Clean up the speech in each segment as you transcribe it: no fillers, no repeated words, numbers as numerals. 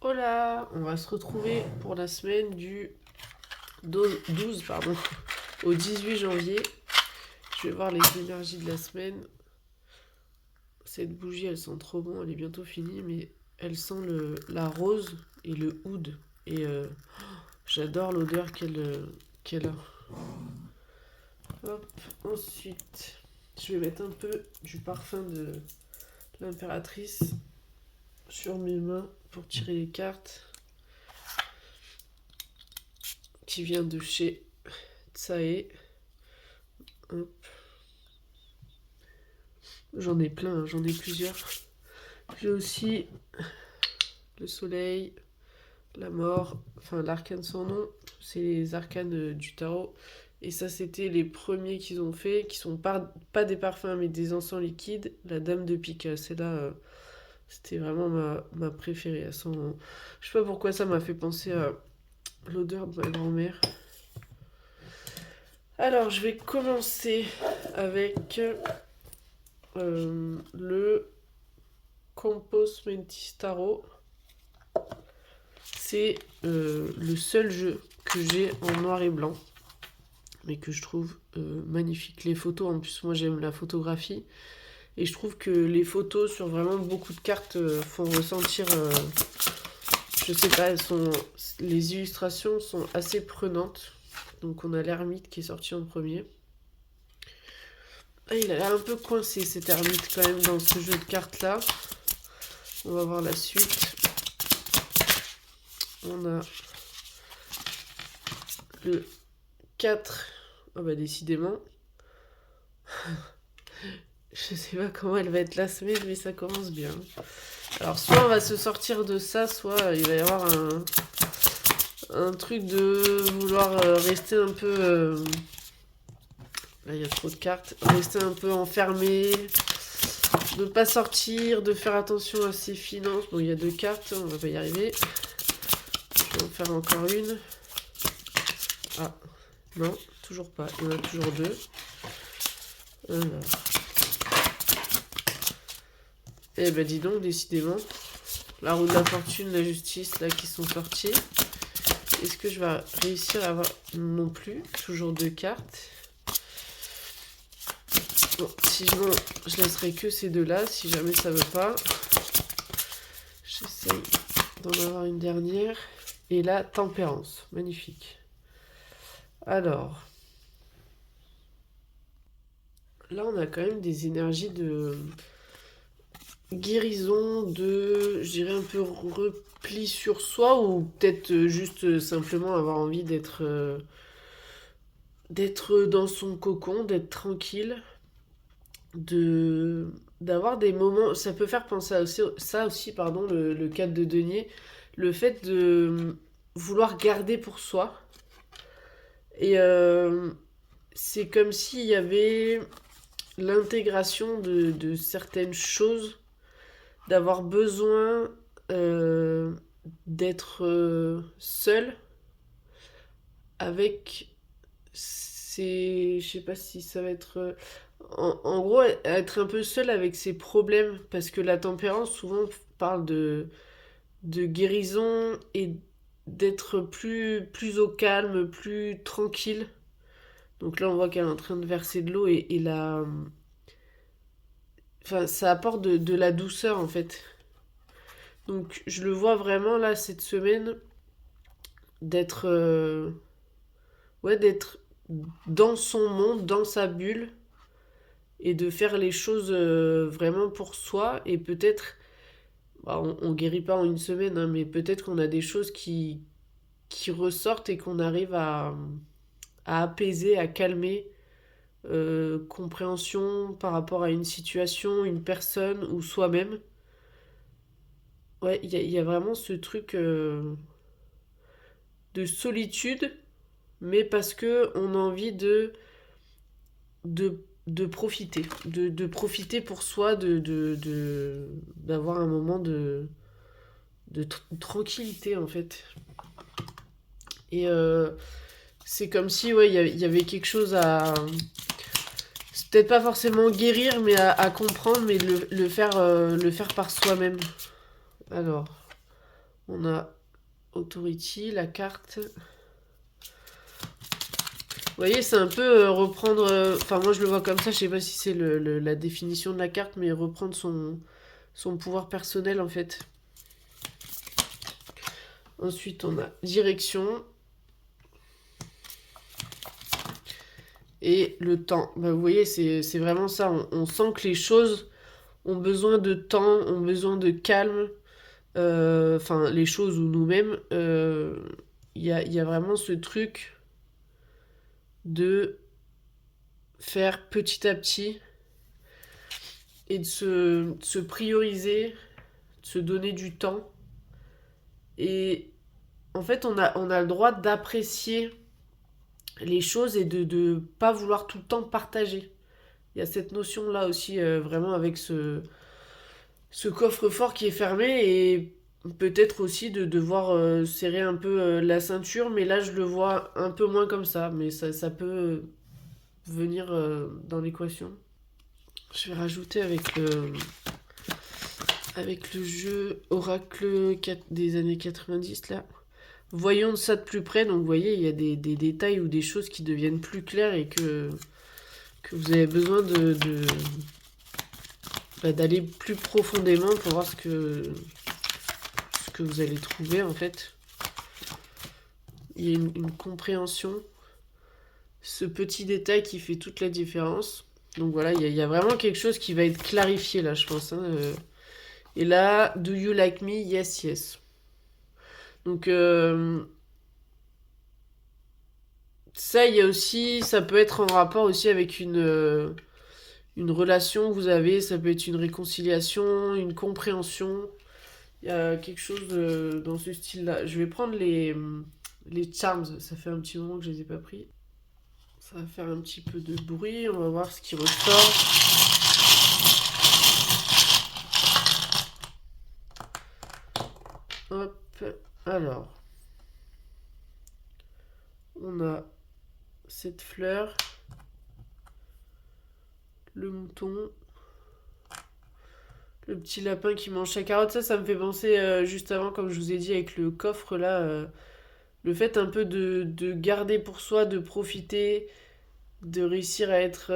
Hola, on va se retrouver pour la semaine du 12 au 18 janvier. Je vais voir les énergies de la semaine. Cette bougie, elle sent trop bon, elle est bientôt finie, mais elle sent la rose et le oud. Et j'adore l'odeur qu'elle a. Hop, ensuite, je vais mettre un peu du parfum de l'impératrice sur mes mains pour tirer les cartes. Qui vient de chez Tsae. Hop. J'en ai plein, j'en ai plusieurs. J'ai aussi le soleil, la mort, enfin l'arcane sans nom, c'est les arcanes du tarot. Et ça, c'était les premiers qu'ils ont fait, qui sont pas des parfums, mais des encens liquides. La dame de pique, celle-là, c'était vraiment ma préférée. Elle sent, je sais pas pourquoi ça m'a fait penser à l'odeur de ma grand-mère. Alors, je vais commencer avec le Compos Mentis Tarot. C'est le seul jeu que j'ai en noir et blanc, mais que je trouve magnifique. Les photos, en plus, moi j'aime la photographie, et je trouve que les photos sur vraiment beaucoup de cartes font ressentir, je sais pas, les illustrations sont assez prenantes. Donc on a l'ermite qui est sorti en premier. Ah, il a l'air un peu coincé cet ermite quand même dans ce jeu de cartes là. On va voir la suite. On a le 4. Ah bah décidément. Je sais pas comment elle va être la semaine, mais ça commence bien. Alors soit on va se sortir de ça, soit il va y avoir un truc de vouloir rester un peu... Là il y a trop de cartes. Rester un peu enfermé, de pas sortir, de faire attention à ses finances. Bon, il y a 2 cartes, on va pas y arriver. Je vais en faire encore une. Ah, non, toujours pas. Il y en a toujours 2. Alors. Eh ben dis donc, décidément. La roue de la fortune, la justice, là, qui sont sortis. Est-ce que je vais réussir à avoir... Non plus, toujours 2 cartes. Bon, sinon, je laisserai que ces 2-là, si jamais ça veut pas. J'essaye d'en avoir une dernière. Et la tempérance, magnifique. Alors... Là, on a quand même des énergies de guérison, de, je dirais, un peu repli sur soi, ou peut-être juste simplement avoir envie d'être dans son cocon, d'être tranquille, d'avoir des moments. Ça peut faire penser à ça aussi, pardon, le 4 de denier, le fait de vouloir garder pour soi. Et c'est comme s'il y avait l'intégration de certaines choses, d'avoir besoin d'être seul avec ses... Je sais pas si ça va être... en gros, être un peu seul avec ses problèmes, parce que la tempérance souvent parle de guérison et d'être plus au calme, plus tranquille. Donc là, on voit qu'elle est en train de verser de l'eau et la... Enfin, ça apporte de la douceur en fait. Donc je le vois vraiment là cette semaine d'être ouais, d'être dans son monde, dans sa bulle et de faire les choses vraiment pour soi et peut-être bah, on guérit pas en une semaine hein, mais peut-être qu'on a des choses qui ressortent et qu'on arrive à apaiser, à calmer compréhension par rapport à une situation, une personne ou soi-même. Ouais, il y a vraiment ce truc de solitude, mais parce que on a envie de profiter, de profiter pour soi, d'avoir un moment de tranquillité en fait. Et c'est comme si ouais, il y avait quelque chose à... C'est peut-être pas forcément guérir, mais à comprendre, mais le faire par soi-même. Alors, On a Authority, la carte. Vous voyez, c'est un peu reprendre... Enfin, moi, je le vois comme ça. Je sais pas si c'est la définition de la carte, mais reprendre son pouvoir personnel, en fait. Ensuite, on a direction. Et le temps. Bah, vous voyez, c'est vraiment ça. On sent que les choses ont besoin de temps, ont besoin de calme. Enfin, les choses ou nous-mêmes. Il y a vraiment ce truc de faire petit à petit et de se prioriser, de se donner du temps. Et en fait, on a le droit d'apprécier les choses et de pas vouloir tout le temps partager. Il y a cette notion-là aussi, vraiment avec ce coffre-fort qui est fermé et peut-être aussi de devoir serrer un peu la ceinture, mais là je le vois un peu moins comme ça, mais ça peut venir dans l'équation. Je vais rajouter avec le jeu Oracle des années 90 là. Voyons ça de plus près, donc vous voyez, il y a des détails ou des choses qui deviennent plus claires et que vous avez besoin d'aller plus profondément pour voir ce que vous allez trouver en fait. Il y a une compréhension, ce petit détail qui fait toute la différence. Donc voilà, il y a vraiment quelque chose qui va être clarifié là, je pense. Et là, do you like me? Yes, yes. Donc ça, il y a aussi, ça peut être en rapport aussi avec une relation que vous avez, ça peut être une réconciliation, une compréhension. Il y a quelque chose dans ce style-là. Je vais prendre les charms, ça fait un petit moment que je les ai pas pris. Ça va faire un petit peu de bruit, on va voir ce qui ressort. Hop, alors. On a cette fleur, le mouton, le petit lapin qui mange sa carotte. Ça me fait penser juste avant, comme je vous ai dit, avec le coffre là. Le fait un peu de garder pour soi, de profiter, de réussir à être,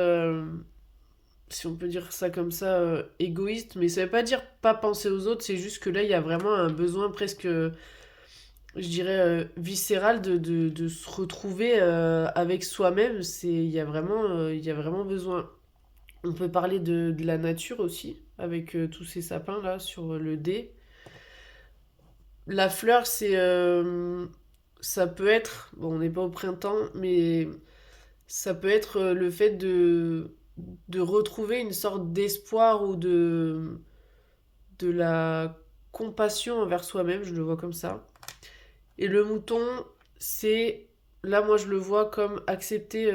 si on peut dire ça comme ça, égoïste. Mais ça veut pas dire pas penser aux autres, c'est juste que là, il y a vraiment un besoin presque, je dirais, viscéral de se retrouver avec soi-même. Il y a vraiment besoin. On peut parler de la nature aussi, avec tous ces sapins là sur le dé. La fleur, ça peut être, bon, on n'est pas au printemps, mais ça peut être le fait de retrouver une sorte d'espoir ou de la compassion envers soi-même, je le vois comme ça. Et le mouton, c'est, là moi je le vois comme accepter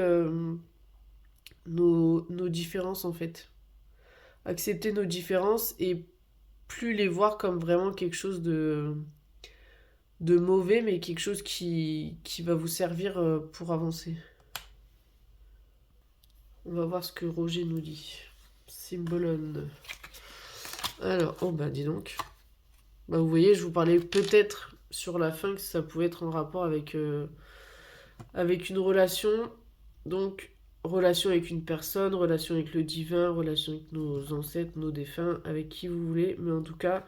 nos différences en fait. Accepter nos différences et plus les voir comme vraiment quelque chose de mauvais, mais quelque chose qui va vous servir pour avancer. On va voir ce que Roger nous dit. Symbolone. Alors, oh bah dis donc. Bah vous voyez, je vous parlais peut-être sur la fin que ça pouvait être en rapport avec une relation. Donc, relation avec une personne, relation avec le divin, relation avec nos ancêtres, nos défunts, avec qui vous voulez. Mais en tout cas,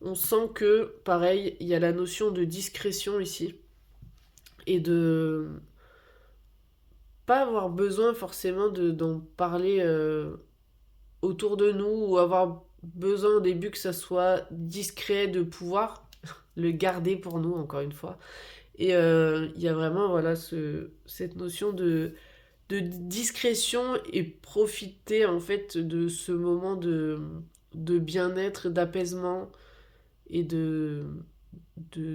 on sent que, pareil, il y a la notion de discrétion ici. Et de pas avoir besoin forcément d'en parler autour de nous ou avoir besoin au début que ça soit discret, de pouvoir le garder pour nous, encore une fois. Et il y a vraiment voilà, cette notion de discrétion et profiter en fait de ce moment de bien-être, d'apaisement et de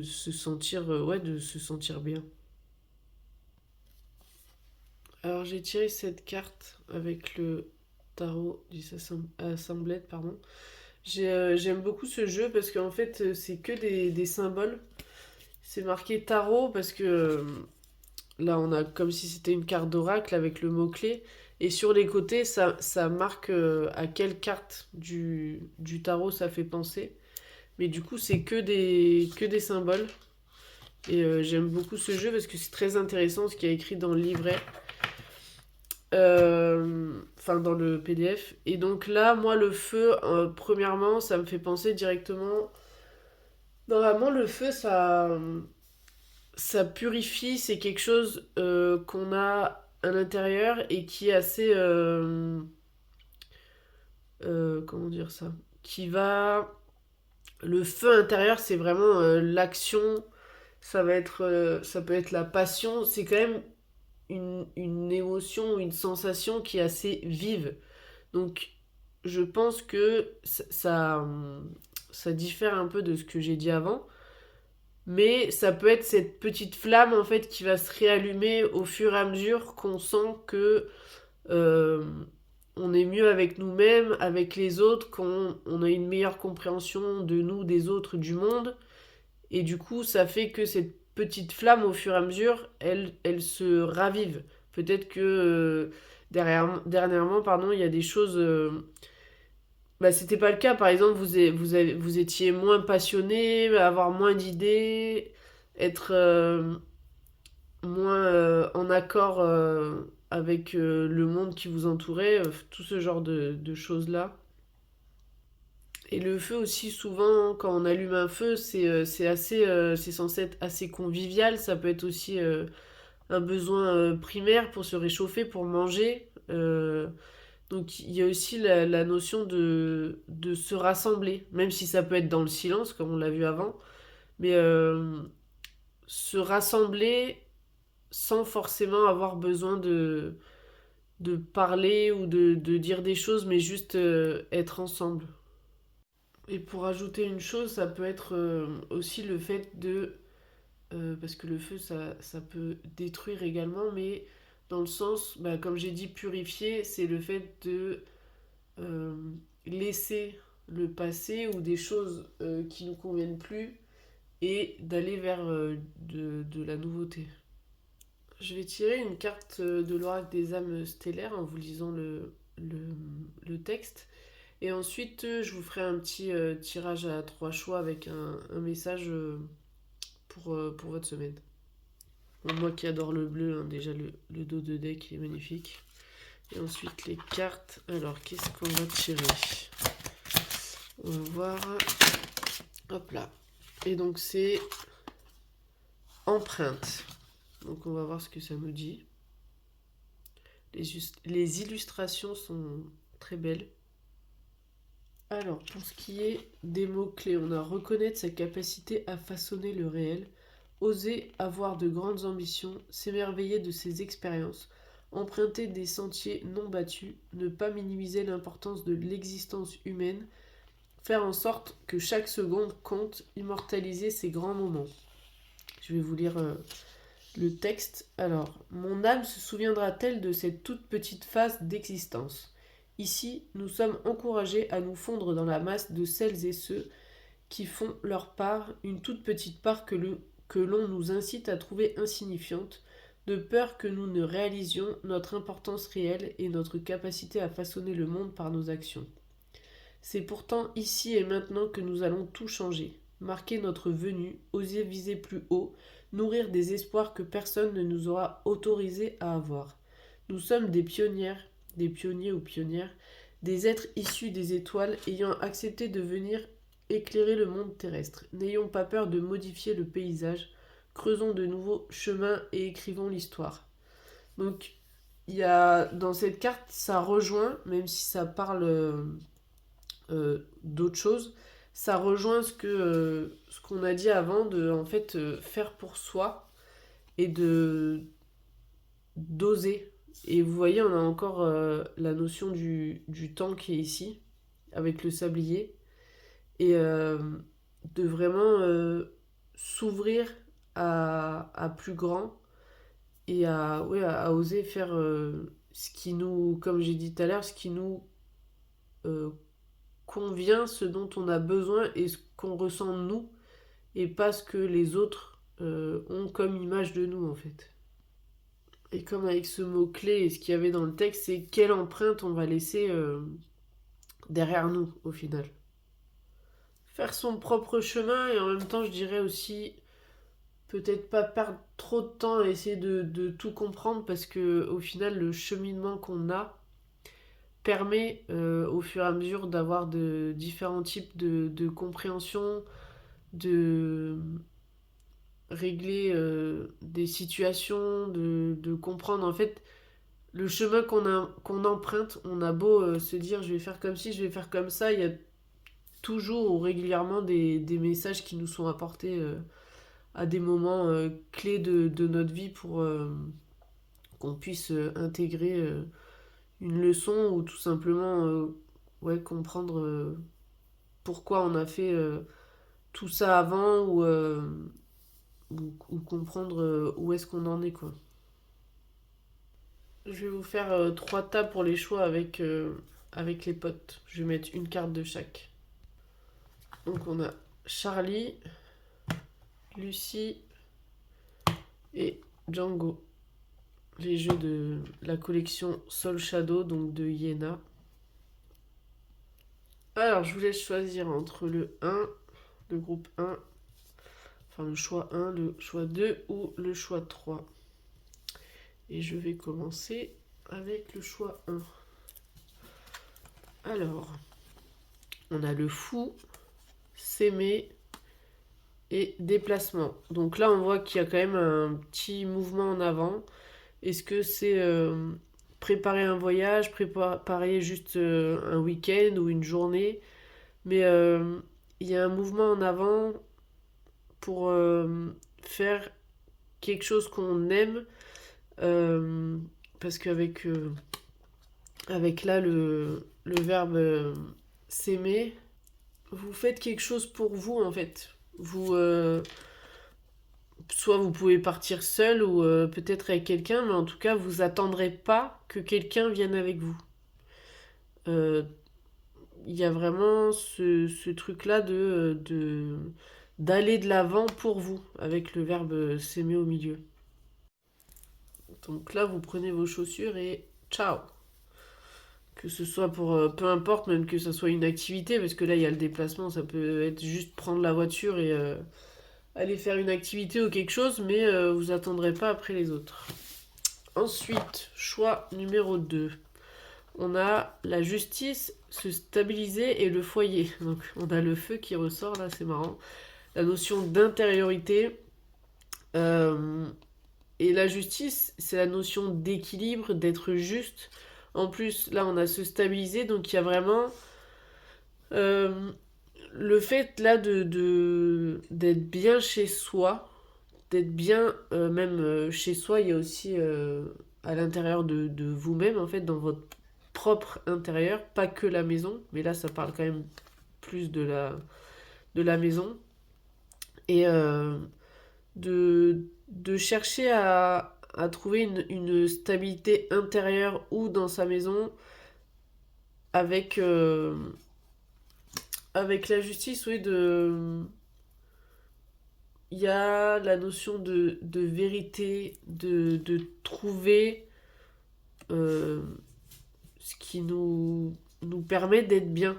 se sentir, ouais, de se sentir bien. Alors j'ai tiré cette carte avec le tarot du Assemblette, pardon. J'aime beaucoup ce jeu parce qu'en fait c'est que des symboles. C'est marqué tarot parce que là on a comme si c'était une carte d'oracle avec le mot-clé. Et sur les côtés ça marque à quelle carte du tarot ça fait penser. Mais du coup, c'est que des symboles. Et j'aime beaucoup ce jeu parce que c'est très intéressant ce qu'il y a écrit dans le livret. Enfin, dans le PDF. Et donc là, moi, le feu, premièrement, ça me fait penser directement. Normalement, le feu, ça purifie, c'est quelque chose qu'on a à l'intérieur et qui est assez. Comment dire ça? Qui va. Le feu intérieur, c'est vraiment l'action. Ça peut être la passion. C'est quand même une émotion, une sensation qui est assez vive. Donc, je pense que ça diffère un peu de ce que j'ai dit avant. Mais ça peut être cette petite flamme en fait qui va se réallumer au fur et à mesure qu'on sent que euh, on est mieux avec nous-mêmes, avec les autres, qu'on a une meilleure compréhension de nous, des autres, du monde. Et du coup, ça fait que cette petite flamme, au fur et à mesure, elle se ravive. Peut-être que dernièrement, pardon, il y a des choses. Bah, c'était pas le cas. Par exemple, vous étiez moins passionné, avoir moins d'idées, être moins en accord avec le monde qui vous entourait, tout ce genre de choses-là. Et le feu aussi, souvent, quand on allume un feu, c'est censé être assez convivial. Ça peut être aussi un besoin primaire pour se réchauffer, pour manger. Donc il y a aussi la notion de se rassembler, même si ça peut être dans le silence, comme on l'a vu avant. Mais se rassembler sans forcément avoir besoin de parler ou de dire des choses, mais juste être ensemble. Et pour ajouter une chose, ça peut être aussi le fait de... parce que le feu, ça peut détruire également, mais dans le sens, bah, comme j'ai dit, purifier, c'est le fait de euh, laisser le passé ou des choses qui ne nous conviennent plus et d'aller vers de la nouveauté. Je vais tirer une carte de l'oracle des âmes stellaires en vous lisant le, le texte. Et ensuite, je vous ferai un petit tirage à trois choix avec un message pour votre semaine. Bon, moi qui adore le bleu, hein, déjà le dos de deck est magnifique. Et ensuite les cartes. Alors, qu'est-ce qu'on va tirer? On va voir. Hop là. Et donc c'est empreinte. Donc on va voir ce que ça nous dit. Les illustrations sont très belles. Alors, pour ce qui est des mots-clés, on a reconnaître sa capacité à façonner le réel, oser avoir de grandes ambitions, s'émerveiller de ses expériences, emprunter des sentiers non battus, ne pas minimiser l'importance de l'existence humaine, faire en sorte que chaque seconde compte, immortaliser ses grands moments. Je vais vous lire le texte. Alors, mon âme se souviendra-t-elle de cette toute petite phase d'existence? Ici, nous sommes encouragés à nous fondre dans la masse de celles et ceux qui font leur part, une toute petite part que l'on nous incite à trouver insignifiante, de peur que nous ne réalisions notre importance réelle et notre capacité à façonner le monde par nos actions. C'est pourtant ici et maintenant que nous allons tout changer, marquer notre venue, oser viser plus haut, nourrir des espoirs que personne ne nous aura autorisés à avoir. Nous sommes des pionnières, des pionniers ou pionnières, des êtres issus des étoiles ayant accepté de venir éclairer le monde terrestre. N'ayons pas peur de modifier le paysage, creusons de nouveaux chemins et écrivons l'histoire. Donc, il y a dans cette carte, ça rejoint, même si ça parle d'autres choses, ça rejoint ce qu'on a dit avant de en fait faire pour soi et de d'oser. Et vous voyez, on a encore la notion du temps qui est ici, avec le sablier, et de vraiment s'ouvrir à plus grand et ouais, à oser faire ce qui nous, comme j'ai dit tout à l'heure, ce qui nous euh, convient, ce dont on a besoin et ce qu'on ressent nous, et pas ce que les autres ont comme image de nous en fait. Et comme avec ce mot-clé et ce qu'il y avait dans le texte, c'est quelle empreinte on va laisser derrière nous au final. faire son propre chemin et en même temps, je dirais aussi peut-être pas perdre trop de temps à essayer de tout comprendre parce que au final, le cheminement qu'on a permet au fur et à mesure d'avoir de différents types de compréhension, de régler des situations, de comprendre en fait le chemin qu'on emprunte. On a beau se dire je vais faire comme ci, je vais faire comme ça, il y a toujours ou régulièrement des messages qui nous sont apportés à des moments clés de notre vie pour qu'on puisse intégrer une leçon ou tout simplement ouais, comprendre pourquoi on a fait tout ça avant ou comprendre où est-ce qu'on en est quoi. Je vais vous faire 3 tas pour les choix avec les potes. Je vais mettre une carte de chaque. Donc on a Charlie, Lucie et Django. Les jeux de la collection Soul Shadow, donc de Iena. Alors je vous laisse choisir entre le 1, le groupe 1, enfin le choix 1, le choix 2 ou le choix 3. Et je vais commencer avec le choix 1. Alors, on a le fou, s'aimer et déplacement. Donc là, on voit qu'il y a quand même un petit mouvement en avant. Est-ce que c'est préparer un voyage, préparer juste un week-end ou une journée? Mais il y a un mouvement en avant pour faire quelque chose qu'on aime. euh, Parce qu'avec avec là le verbe s'aimer, vous faites quelque chose pour vous en fait. Vous, soit vous pouvez partir seul ou peut-être avec quelqu'un, mais en tout cas vous attendrez pas que quelqu'un vienne avec vous. Euh, Il y a vraiment ce truc-là d'aller de l'avant pour vous, avec le verbe s'aimer au milieu. Donc là, vous prenez vos chaussures et ciao. Que ce soit pour, peu importe, même que ça soit une activité, parce que là, il y a le déplacement, ça peut être juste prendre la voiture et aller faire une activité ou quelque chose, mais vous attendrez pas après les autres. Ensuite, choix numéro 2. On a la justice, se stabiliser et le foyer. Donc on a le feu qui ressort là, c'est marrant. La notion d'intériorité. euh, et la justice, c'est la notion d'équilibre, d'être juste. En plus, là, on a se stabiliser, donc il y a vraiment euh, le fait là d'être bien chez soi, d'être bien même chez soi. Il y a aussi à l'intérieur de vous-même, en fait, dans votre propre intérieur, pas que la maison, mais là, ça parle quand même plus de la maison. Et de chercher à trouver une stabilité intérieure ou dans sa maison avec, avec la justice, oui, il y a la notion de vérité, de trouver euh, ce qui nous permet d'être bien.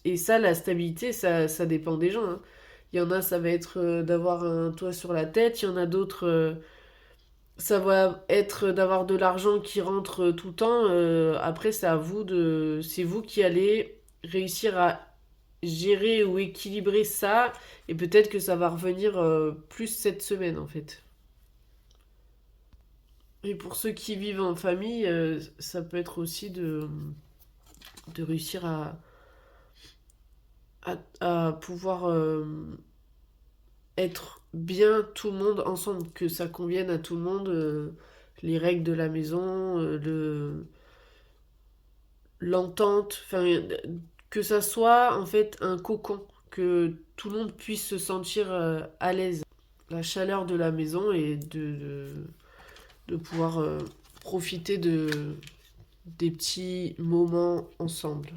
Et ça, la stabilité, ça dépend des gens, hein. Il y en a, ça va être d'avoir un toit sur la tête. Il y en a d'autres, ça va être d'avoir de l'argent qui rentre tout le temps. Après, c'est vous qui allez réussir à gérer ou équilibrer ça. Et peut-être que ça va revenir plus cette semaine, en fait. Et pour ceux qui vivent en famille, ça peut être aussi de réussir à pouvoir être bien tout le monde ensemble, que ça convienne à tout le monde, les règles de la maison, l'entente, enfin, que ça soit en fait un cocon, que tout le monde puisse se sentir à l'aise. La chaleur de la maison et de pouvoir profiter des petits moments ensemble.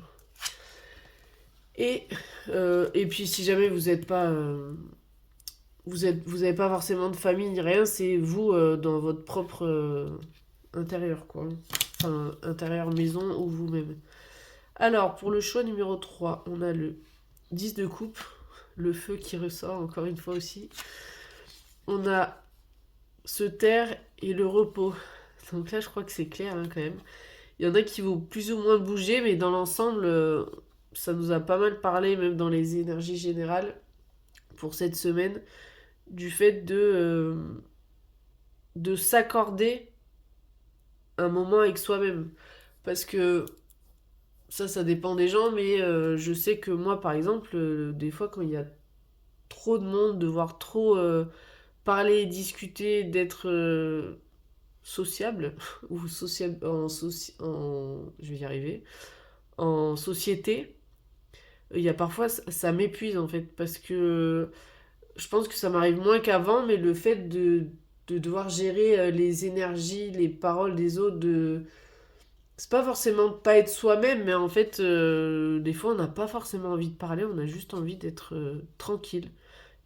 Et puis si jamais vous n'êtes pas vous avez pas forcément de famille ni rien, c'est vous dans votre propre intérieur, quoi. Enfin, intérieur maison ou vous-même. Alors, pour le choix numéro 3, on a le 10 de coupe, le feu qui ressort encore une fois aussi. On a se taire et le repos. Donc là, je crois que c'est clair quand même. Il y en a qui vont plus ou moins bouger, mais dans l'ensemble, ça nous a pas mal parlé, même dans les énergies générales, pour cette semaine, du fait de s'accorder un moment avec soi-même. Parce que ça dépend des gens, mais je sais que moi, par exemple, des fois, quand il y a trop de monde, devoir trop parler, discuter, d'être sociable, ou sociable, je vais y arriver, en société, il y a parfois, ça m'épuise en fait, parce que je pense que ça m'arrive moins qu'avant, mais le fait de devoir gérer les énergies, les paroles des autres, c'est pas forcément pas être soi-même, mais en fait, des fois, on n'a pas forcément envie de parler, on a juste envie d'être tranquille.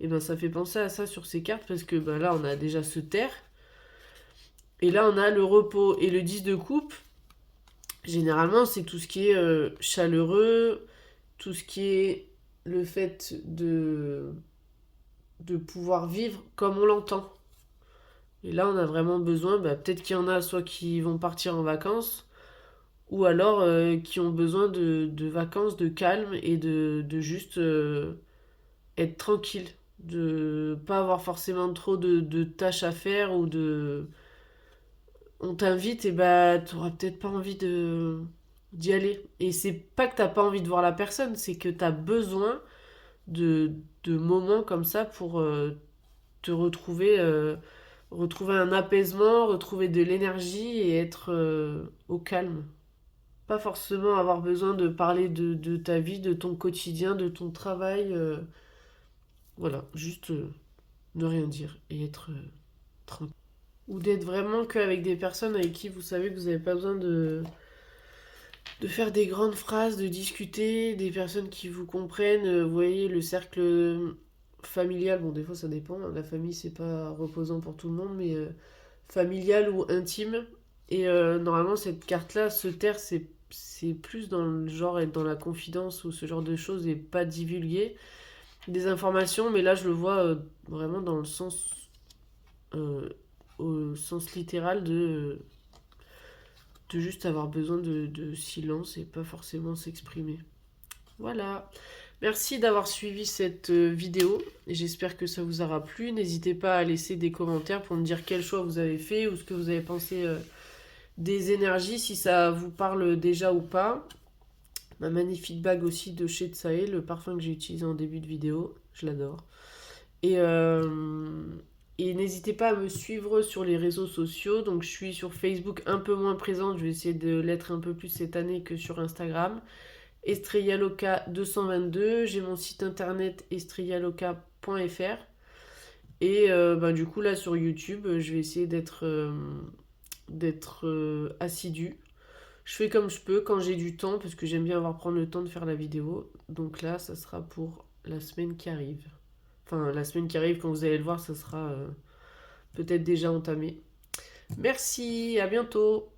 Et ben, ça fait penser à ça sur ces cartes, parce que ben, là, on a déjà se taire, et là, on a le repos. Et le 10 de coupe, généralement, c'est tout ce qui est chaleureux, tout ce qui est le fait de pouvoir vivre comme on l'entend. Et là, on a vraiment besoin, bah, peut-être qu'il y en a soit qui vont partir en vacances, ou alors qui ont besoin de vacances, de calme et de juste être tranquille, de pas avoir forcément trop de tâches à faire ou de... On t'invite et bah t'auras peut-être pas envie d'y aller. Et c'est pas que t'as pas envie de voir la personne, c'est que t'as besoin de, de moments comme ça pour te retrouver, retrouver un apaisement, retrouver de l'énergie et être au calme. Pas forcément avoir besoin de parler de ta vie, de ton quotidien, de ton travail. Voilà, juste ne rien dire et être tranquille. Ou d'être vraiment qu'avec des personnes avec qui vous savez que vous n'avez pas besoin de faire des grandes phrases, de discuter, des personnes qui vous comprennent. Vous voyez, le cercle familial, bon, des fois ça dépend, hein, la famille c'est pas reposant pour tout le monde, mais familial ou intime. Et normalement, cette carte-là, se taire, c'est plus dans le genre être dans la confidence ou ce genre de choses et pas divulguer des informations, mais là je le vois vraiment dans le sens, euh, au sens littéral de juste avoir besoin de silence et pas forcément s'exprimer. Voilà. Merci d'avoir suivi cette vidéo et j'espère que ça vous aura plu. N'hésitez pas à laisser des commentaires pour me dire quel choix vous avez fait ou ce que vous avez pensé des énergies, si ça vous parle déjà ou pas. Ma magnifique bague aussi de chez Tsae, le parfum que j'ai utilisé en début de vidéo. Je l'adore. Et, et n'hésitez pas à me suivre sur les réseaux sociaux. Donc je suis sur Facebook un peu moins présente. Je vais essayer de l'être un peu plus cette année que sur Instagram. Estrellaloca 222. J'ai mon site internet estrellaloca.fr. Et du coup là sur YouTube, je vais essayer d'être assidue. Je fais comme je peux quand j'ai du temps parce que j'aime bien prendre le temps de faire la vidéo. Donc là, ça sera pour la semaine qui arrive. Enfin, la semaine qui arrive, quand vous allez le voir, ça sera peut-être déjà entamé. Merci, à bientôt.